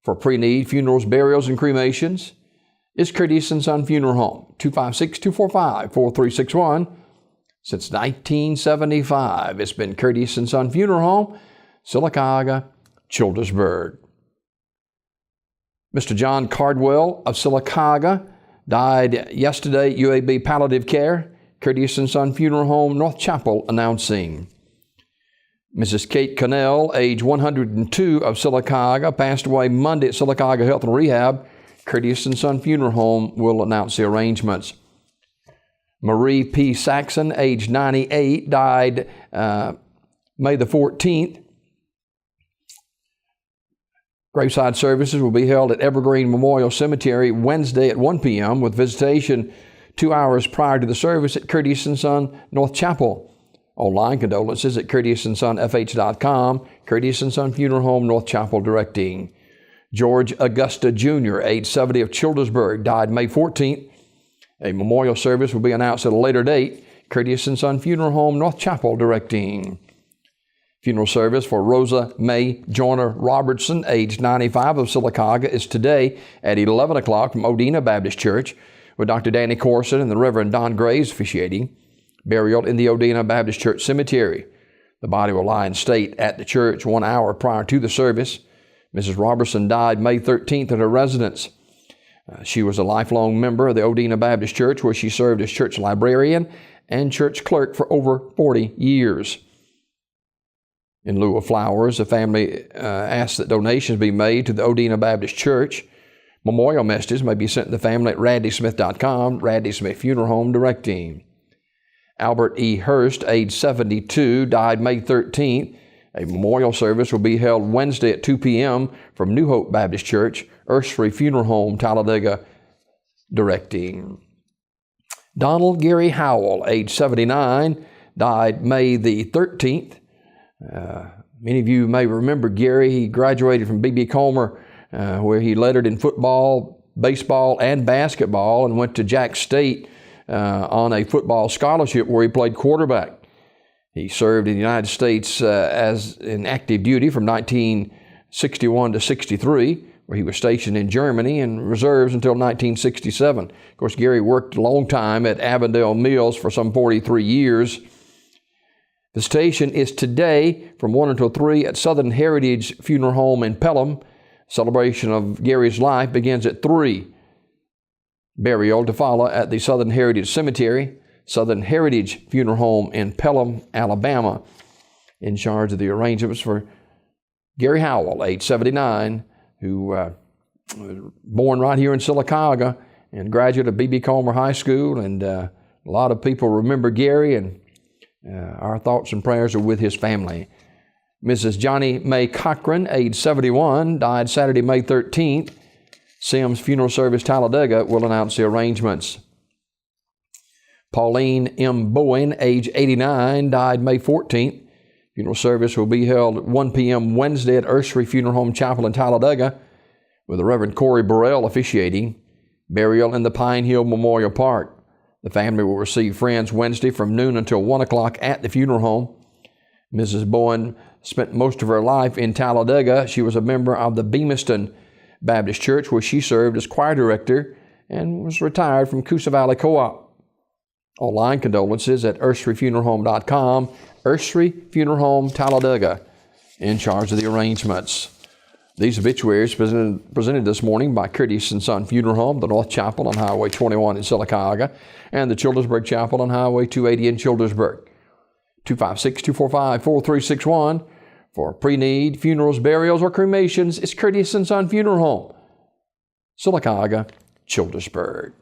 for pre-need funerals, burials, and cremations is Curtis & Son Funeral Home, 256-245-4361. Since 1975, it's been Curtis & Son Funeral Home, Sylacauga, Childersburg. Mr. John Cardwell of Sylacauga died yesterday, UAB Palliative Care, Curtis & Son Funeral Home, North Chapel, announcing. Mrs. Kate Connell, age 102 of Sylacauga, passed away Monday at Sylacauga Health and Rehab. Curtis & Son Funeral Home will announce the arrangements. Marie P. Saxon, age 98, died May the 14th. Graveside services will be held at Evergreen Memorial Cemetery Wednesday at 1 p.m. with visitation 2 hours prior to the service at Curtis & Son North Chapel. Online condolences at curtisonfh.com. Curtis & Son Funeral Home, North Chapel, directing. George Augusta Jr., age 70 of Childersburg, died May 14th. A memorial service will be announced at a later date. Curtis & Son Funeral Home, North Chapel, directing. Funeral service for Rosa May Joyner Robertson, age 95 of Sylacauga, is today at 11 o'clock from Odina Baptist Church, with Dr. Danny Corson and the Reverend Don Graves officiating. Burial in the Odina Baptist Church Cemetery. The body will lie in state at the church 1 hour prior to the service. Mrs. Robertson died May 13th at her residence. She was a lifelong member of the Odina Baptist Church, where she served as church librarian and church clerk for over 40 years. In lieu of flowers, the family asked that donations be made to the Odina Baptist Church. Memorial messages may be sent to the family at raddysmith.com, Raddy Smith Funeral Home, directing. Albert E. Hurst, age 72, died May 13th. A memorial service will be held Wednesday at 2 p.m. from New Hope Baptist Church, Ursary Funeral Home, Talladega, directing. Donald Gary Howell, age 79, died May the 13th. Many of you may remember Gary. He graduated from B.B. Comer, where he lettered in football, baseball, and basketball, and went to Jack State on a football scholarship where he played quarterback. He served in the United States as in active duty from 1961 to 63, where he was stationed in Germany, and reserves until 1967. Of course, Gary worked a long time at Avondale Mills for some 43 years. The station is today from 1 until 3 at Southern Heritage Funeral Home in Pelham. Celebration of Gary's life begins at 3. Burial to follow at the Southern Heritage Cemetery, Southern Heritage Funeral Home in Pelham, Alabama. In charge of the arrangements for Gary Howell, age 79, who was born right here in Sylacauga and graduate of B.B. Comer High School. And a lot of people remember Gary, and our thoughts and prayers are with his family. Mrs. Johnny Mae Cochran, age 71, died Saturday, May 13th. Sims Funeral Service Talladega will announce the arrangements. Pauline M. Bowen, age 89, died May 14th. Funeral service will be held at 1 p.m. Wednesday at Ursary Funeral Home Chapel in Talladega, with the Reverend Corey Burrell officiating. Burial in the Pine Hill Memorial Park. The family will receive friends Wednesday from noon until 1 o'clock at the funeral home. Mrs. Bowen spent most of her life in Talladega. She was a member of the Beamiston Baptist Church, where she served as choir director and was retired from Coosa Valley Co-op. Online condolences at ursaryfuneralhome.com. Ursary Funeral Home, Talladega, in charge of the arrangements. These obituaries presented this morning by Curtis & Son Funeral Home, the North Chapel on Highway 21 in Sylacauga, and the Childersburg Chapel on Highway 280 in Childersburg. 256-245-4361. For pre-need, funerals, burials, or cremations, it's Curtis & Son Funeral Home, Sylacauga, Childersburg.